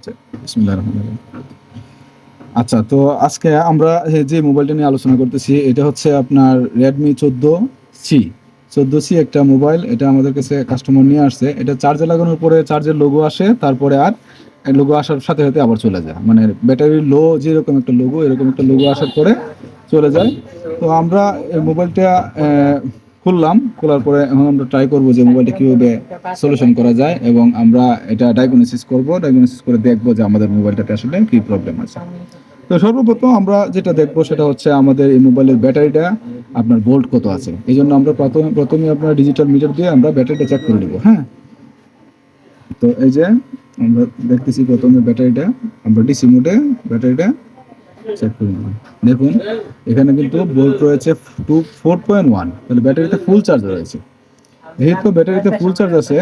আচ্ছা, বিসমিল্লাহির রহমানির রহিম। আচ্ছা, তো আজকে আমরা যে মোবাইলটা নিয়ে আলোচনা করতেছি এটা হচ্ছে আপনার Redmi 14C। 14C একটা মোবাইল, এটা আমাদের কাছে কাস্টমার নিয়ে আসছে। এটা চার্জে লাগানোর পরে চার্জের লোগো আসে, তারপরে আর লোগো আসার সাথে সাথে আবার চলে যায়। মানে ব্যাটারি লো যেরকম একটা লোগো, এরকম একটা লোগো আসার পরে চলে যায়। তো আমরা এই মোবাইলটা খুললাম, খোলার পরে এখন আমরা ট্রাই করব যে মোবাইলটা কীভাবে সলিউশন করা যায়, এবং আমরা এটা ডায়াগনোসিস করব। ডায়াগনোসিস করে দেখব যে আমাদের মোবাইলটাতে আসলে কী প্রবলেম আছে। তো সর্বপ্রথম আমরা যেটা দেখবো সেটা হচ্ছে আমাদের এই মোবাইলের ব্যাটারিটা আপনার ভোল্ট কত আছে। এই জন্য আমরা প্রথমে আপনার ডিজিটাল মিটার দিয়ে আমরা ব্যাটারিটা চেক করে নেবো। হ্যাঁ, তো এই যে আমরা দেখতেছি প্রথমে ব্যাটারিটা আমরা ডিসি মোডে ব্যাটারিটা চেক করে নেব। দেখুন এখানে কিন্তু ভোল্ট রয়েছে 4.1, তাহলে ব্যাটারিতে ফুল চার্জ রয়েছে। যেহেতু ব্যাটারিতে ফুল চার্জ আছে,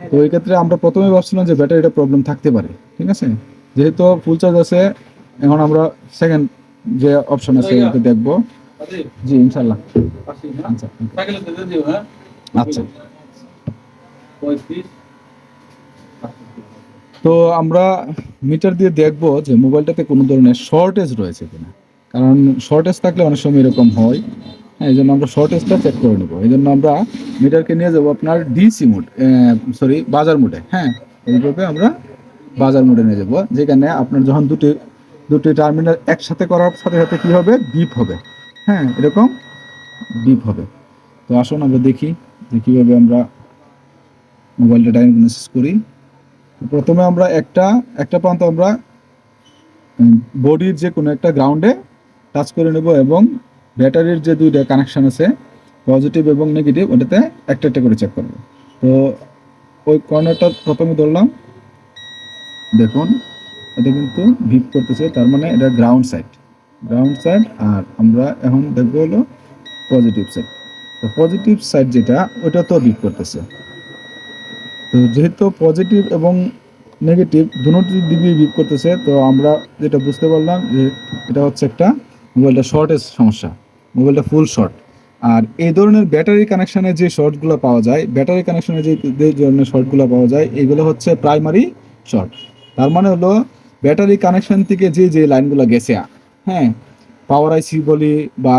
তো এই ক্ষেত্রে আমরা প্রথমে ভাবছিলাম যে ব্যাটারিটা প্রবলেম থাকতে পারে। ঠিক আছে, যেহেতু ফুল চার্জ আছে, এখন আমরা সেকেন্ড যে অপশন আছে এটা দেখবো। জি ইনশাল্লাহ। আচ্ছা আচ্ছা, তো আমরা মিটার দিয়ে দেখবো যে মোবাইলটাতে কোনো ধরনের শর্টেজ রয়েছে কিনা, কারণ শর্টেজ থাকলে অনেক সময় এরকম হয়। হ্যাঁ, এই জন্য আমরা শর্টেজটা চেক করে নেবো। এই জন্য আমরা মিটারকে নিয়ে যাবো আপনার ডিসি মোড, সরি বাজার মোডে। হ্যাঁ, এইভাবে আমরা বাজার মোডে নিয়ে যাবো, যেখানে আপনার যখন দুটি টার্মিনাল একসাথে করার সাথে সাথে কী হবে, বিপ হবে। হ্যাঁ, এরকম বিপ হবে। তো আসুন আমরা দেখি যে কীভাবে আমরা মোবাইলটা ডায়াগনোসিস করি। প্রথমে আমরা একটা প্রান্ত আমরা বডির যে কোনো একটা গ্রাউন্ডে টাচ করে নেব, এবং ব্যাটারির যে দুইটা কানেকশান আছে পজিটিভ এবং নেগেটিভ, ওটাতে একটা একটা করে চেক করব। তো ওই কর্নারটা প্রথমে ধরলাম, দেখুন এটা কিন্তু ভিপ করতেছে, তার মানে এটা গ্রাউন্ড সাইড। আর আমরা এখন দেখবো হলো পজিটিভ সাইড। তো পজিটিভ সাইড যেটা, ওটা তো ভিপ করতেছে। তো যেহেতু পজিটিভ এবং নেগেটিভ দুটোর দিকে ভিপ করতেছে, তো আমরা যেটা বুঝতে পারলাম যে এটা হচ্ছে একটা মোবাইলটা শর্টেজ সমস্যা, মোবাইলটা ফুল শর্ট। আর এই ধরনের ব্যাটারি কানেকশানে যে শর্টগুলো পাওয়া যায়, ব্যাটারি কানেকশানে যে ধরনের শর্টগুলো পাওয়া যায়, এইগুলো হচ্ছে প্রাইমারি শর্ট। তার মানে হলো ব্যাটারি কানেকশান থেকে যে লাইনগুলো গেছে, হ্যাঁ, পাওয়ার আইসি বলি বা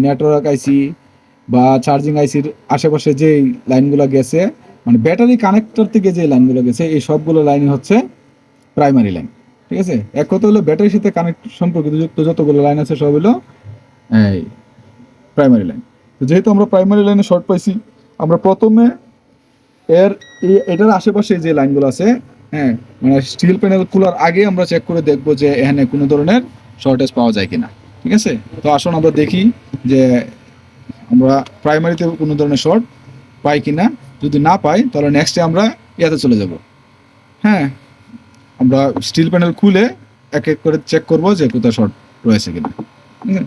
নেটওয়ার্ক আইসি বা চার্জিং আইসির আশেপাশে যে লাইনগুলো গেছে, মানে ব্যাটারি কানেক্টর থেকে যে লাইনগুলো গেছে, এই সবগুলো লাইনই হচ্ছে প্রাইমারি লাইন। ঠিক আছে, এক কথা হলো ব্যাটারির সাথে কানেক্ট সম্পর্কিত যুক্ত যতগুলো লাইন আছে সব হলো এই প্রাইমারি লাইন। তো যেহেতু আমরা প্রাইমারি লাইনে শর্ট পাইছি, আমরা প্রথমে এটার আশেপাশে যে লাইনগুলো আছে, হ্যাঁ, মানে স্টিল প্যানেল খোলার আগে আমরা চেক করে দেখবো যে এখানে কোনো ধরনের শর্টেজ পাওয়া যায় কিনা। ঠিক আছে, তো আসুন আমরা দেখি যে আমরা প্রাইমারিতে কোনো ধরনের শর্ট পাই কিনা। যদি না পাই তাহলে নেক্সটে আমরা ইয়াতে চলে যাব। হ্যাঁ, আমরা স্টিল প্যানেল খুলে এক এক করে চেক করব যে কোথায় শর্ট রয়েছে কিনা। ঠিক আছে,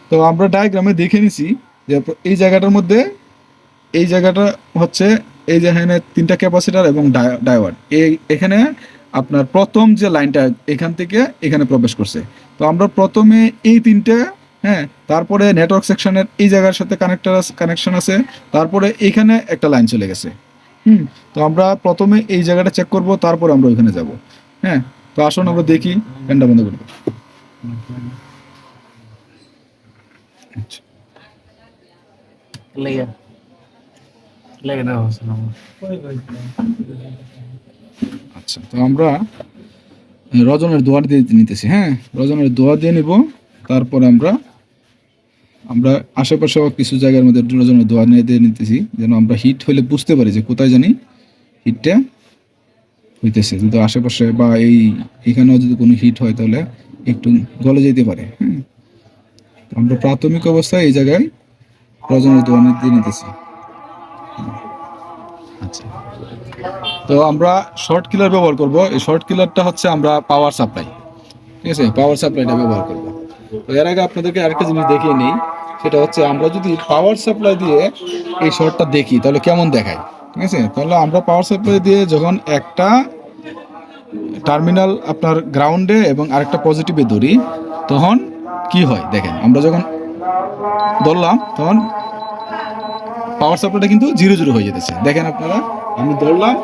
তো আমরা ডায়াগ্রামে দেখে নিছি যে এই জায়গাটার মধ্যে, এই জায়গাটা হচ্ছে এই যে এখানে তিনটা ক্যাপাসিটার এবং ডায়োড, এখানে আপনার প্রথম যে লাইনটা এখান থেকে এখানে প্রবেশ করছে। তো আমরা প্রথমে এই তিনটে, হ্যাঁ, তারপরে নেটওয়ার্ক সেকশনের এই জায়গার সাথে কানেকশন আছে, তারপরে এইখানে একটা লাইন চলে গেছে। তো আমরা প্রথমে এই জায়গাটা চেক করব, তারপর আমরা ওইখানে যাব। হ্যাঁ, তো আসুন আমরা দেখি। ফ্যানটা বন্ধ করব। আচ্ছা, তো আমরা রজনের দোয়ার দিয়ে নিতেছি। হ্যাঁ, রজনের দোয়া দিয়ে নিব। তারপরে আমরা আশেপাশে কিছু জায়গার মধ্যে রজনের দোয়া নিয়ে দিয়ে নিতেছি, যেন আমরা হিট হলে বুঝতে পারি যে কোথায় জানি হিটটা হইতেছে। যদি আশেপাশে বা এইখানেও যদি কোনো হিট হয় তাহলে একটু গলে যেতে পারে। হ্যাঁ, আমরা প্রাথমিক অবস্থায় এই জায়গায় রজনের দোয়া দিয়ে নিতেছি। আচ্ছা, তো আমরা শর্ট কিলার ব্যবহার করব। এই শর্ট কিলারটা হচ্ছে আমরা পাওয়ার সাপ্লাই। ঠিক আছে, পাওয়ার সাপ্লাইটা ব্যবহার করব। তো এর আগে আপনাদেরকে আরেকটা জিনিস দেখিয়ে নিই, সেটা হচ্ছে আমরা যদি পাওয়ার সাপ্লাই দিয়ে এই শর্টটা দেখি তাহলে কেমন দেখায়। ঠিক আছে, তাহলে আমরা পাওয়ার সাপ্লাই দিয়ে যখন একটা টার্মিনাল আপনার গ্রাউন্ডে এবং আরেকটা পজিটিভে ধরি, তখন কি হয় দেখেন। আমরা যখন ধরলাম তখন পাওয়ার সাপ্লাইটা কিন্তু 0 হয়ে যেতেছে। দেখেন আপনারা, আমি ধরলাম,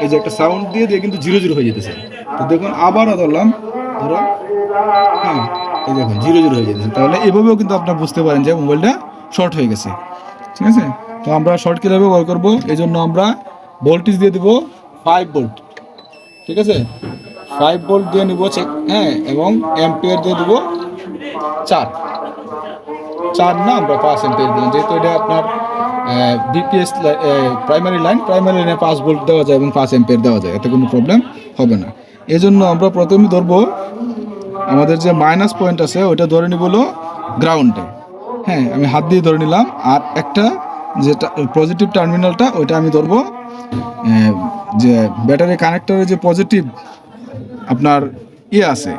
এই যে একটা সাউন্ড দিয়ে কিন্তু 0 হয়ে যেতেছে। তো তো দেখুন আবারও ধরলাম, ধরো, হ্যাঁ, এই দেখুন 0 0 হয়ে যেতেছে। তাহলে এভাবেও কিন্তু আপনারা বুঝতে পারেন যে মোবাইলটা শর্ট হয়ে গেছে। ঠিক আছে, তো আমরা শর্ট কীভাবে ব্যবহার করবো, এই জন্য আমরা ভোল্টেজ দিয়ে দেবো 5 ভোল্ট। ঠিক আছে, 5 ভোল্ট দিয়ে নিব চেক, হ্যাঁ, এবং অ্যাম্পিয়ার দিয়ে দেবো 4। 4 না, আমরা 5 অ্যাম্পিয়ার দিলাম, যেহেতু এটা আপনার বিপিএস প্রাইমারি লাইন, 5 ভোল্ট দেওয়া যায় এবং 5 অ্যাম্পিয়ার দেওয়া যায়, এতে কোনো প্রবলেম হবে না। এই জন্য আমরা প্রথমে ধরবো আমাদের যে মাইনাস পয়েন্ট আছে ওইটা ধরে নিব হলো গ্রাউন্ডে। হ্যাঁ, আমি হাত দিয়ে ধরে নিলাম। আর একটা যেটা পজিটিভ টার্মিনালটা ওইটা আমি ধরবো যে ব্যাটারি কানেক্টরের যে পজিটিভ আপনার আছে,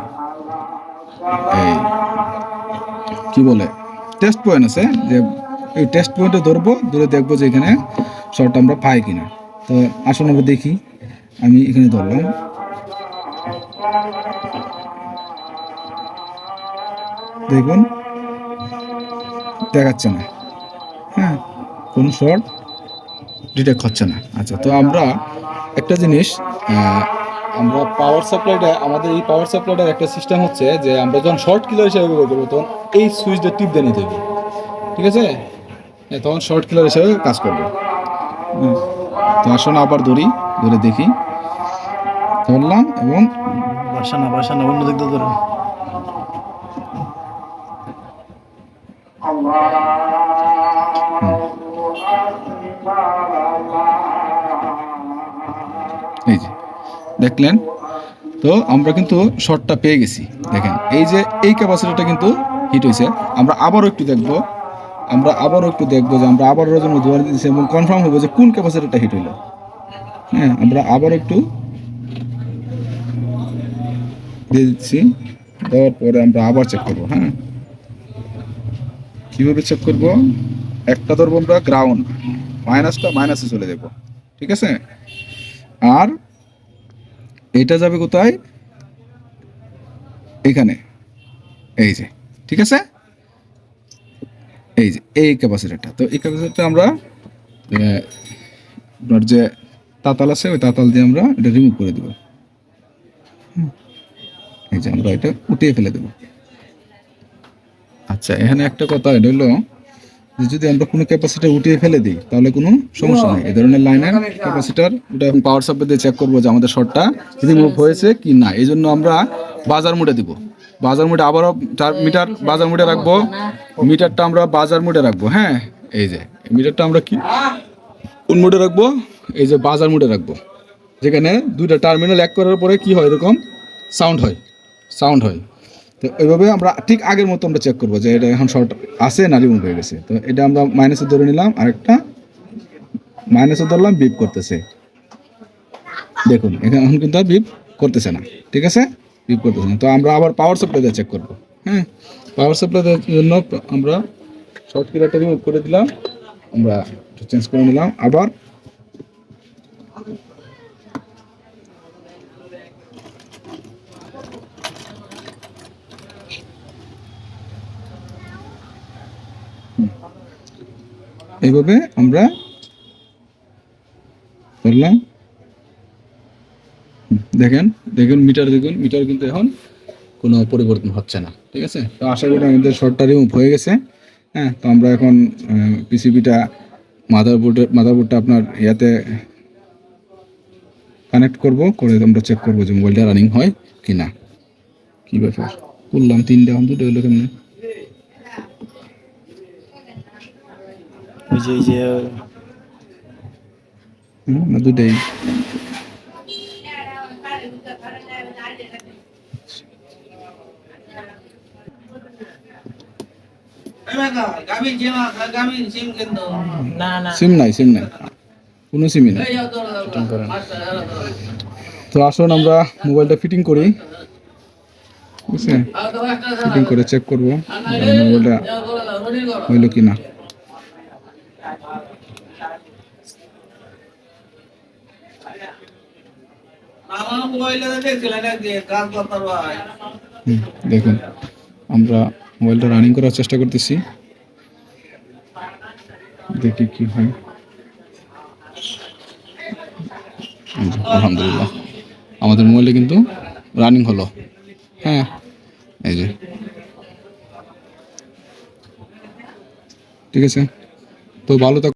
এই কি বলে, টেস্ট পয়েন্ট আছে, যে এই টেস্ট পয়েন্টে ধরবো, ধরে দেখবো যে এখানে শর্ট আমরা পাই কিনা। তো আসুন আমরা দেখি, আমি এখানে ধরলাম, দেখুন দেখাচ্ছে না, হ্যাঁ, কোনো শর্ট ডিটেক্ট হচ্ছে না। আচ্ছা, তো আমরা একটা জিনিস, আমরা পাওয়ার সাপ্লাইটা, আমাদের এই পাওয়ার সাপ্লাইটার একটা সিস্টেম হচ্ছে যে আমরা যখন শর্ট কিলার হিসেবে ব্যবহার করবো তখন এই সুইচটা টিপ দিয়ে নিতে হবে। ঠিক আছে, তখন শর্ট কিলার হিসেবে কাজ করবে। তো আসুন আবার ধরি, ধরে দেখি, ধরলাম এবং বাসা না অন্য দিক দিয়ে ধরো। এই যে দেখলেন, তো আমরা কিন্তু শর্টটা পেয়ে গেছি। দেখেন এই যে এই ক্যাপাসিটিটা কিন্তু হিট হয়েছে। আমরা আবারও একটু দেখবো, যে আমরা আবারও জন্য দুয়ার দিয়েছি এবং কনফার্ম হবো যে কোন ক্যাপাসিটিটা হিট হইলো। হ্যাঁ, আমরা আবার একটু দিয়ে দিচ্ছি, দেওয়ার পরে আমরা আবার চেক করবো। হ্যাঁ, কীভাবে চেক করবো, একটা ধরবো আমরা গ্রাউন্ড, মাইনাসটা মাইনাসে চলে যাবো। ঠিক আছে, আর এটা যাবে কোথায়, এখানে, এই যে, ঠিক আছে, এই যে এই ক্যাপাসিটারটা। তো এই ক্যাপাসিটারটা আমরা আপনার যে তাতাল আছে ওই তাতাল দিয়ে আমরা এটা রিমুভ করে দেবো। এই যে আমরা এটা উঠিয়ে ফেলে দেবো। আচ্ছা, এখানে একটা কথা, এটা হলো যে যদি আমরা কোনো ক্যাপাসিটার উঠিয়ে ফেলে দিই তাহলে কোনো সমস্যা নেই। এই ধরনের লাইনের ক্যাপাসিটার ওটা পাওয়ার সাপ্লাই দিয়ে চেক করবো যে আমাদের শর্টটা রিমুভ হয়েছে কি না। এই জন্য আমরা বাজার মোডে দিব। বাজার মোডে আবারও মিটার বাজার মোডে রাখবো, মিটারটা আমরা বাজার মোডে রাখবো। হ্যাঁ, এই যে মিটারটা আমরা কি কোন মোডে রাখবো, এই যে বাজার মোডে রাখবো, যেখানে দুইটা টার্মিনাল এক করার পরে কি হয়, এরকম সাউন্ড হয়। তো এইভাবে আমরা ঠিক আগের মতো আমরা চেক করবো যে এটা এখন শর্ট আছে না রিমুভ হয়ে গেছে। তো এটা আমরা মাইনাসে ধরে নিলাম, আরেকটা মাইনাসে ধরলাম, বিপ করতেছে। দেখুন এখানে এখন কিন্তু আর বিপ করতেছে না। ঠিক আছে, বিপ করতেছে না। তো আমরা আবার পাওয়ার সাপ্লাই দিয়ে চেক করবো। হ্যাঁ, পাওয়ার সাপ্লাই দেওয়ার জন্য আমরা শর্ট কিলারটা রিমুভ করে দিলাম, আমরা চেঞ্জ করে নিলাম আবার। এইভাবে আমরা করলাম। দেখুন মিটার কিন্তু এখন কোনো পরিবর্তন হচ্ছে না। ঠিক আছে, তো আশা করি আমাদের শর্টটা রিমুভ হয়ে গেছে। হ্যাঁ, তো আমরা এখন পিসিবিটা মাদারবোর্ডটা আপনার ইয়াতে কানেক্ট করে আমরা চেক করবো যে মোবাইলটা রানিং হয় কি না। কী ব্যাপার, করলাম 3টা, এখন 2টা হলো কেমন? ওই যে না, 2টাই। সিম নাই, কোনো সিমই নাই। তো আসুন আমরা মোবাইলটা ফিটিং করি। ঠিক আছে, ফিটিং করে চেক করবো মোবাইলটা হইলো কি না। দেখুন আমরা মোবাইলটা রানিং করার চেষ্টা করতেছি, দেখি কি হয়। আলহামদুলিল্লাহ, আমাদের মোবাইলে কিন্তু রানিং হলো। হ্যাঁ, এই যে ঠিক আছে, তো ভালো থাকো।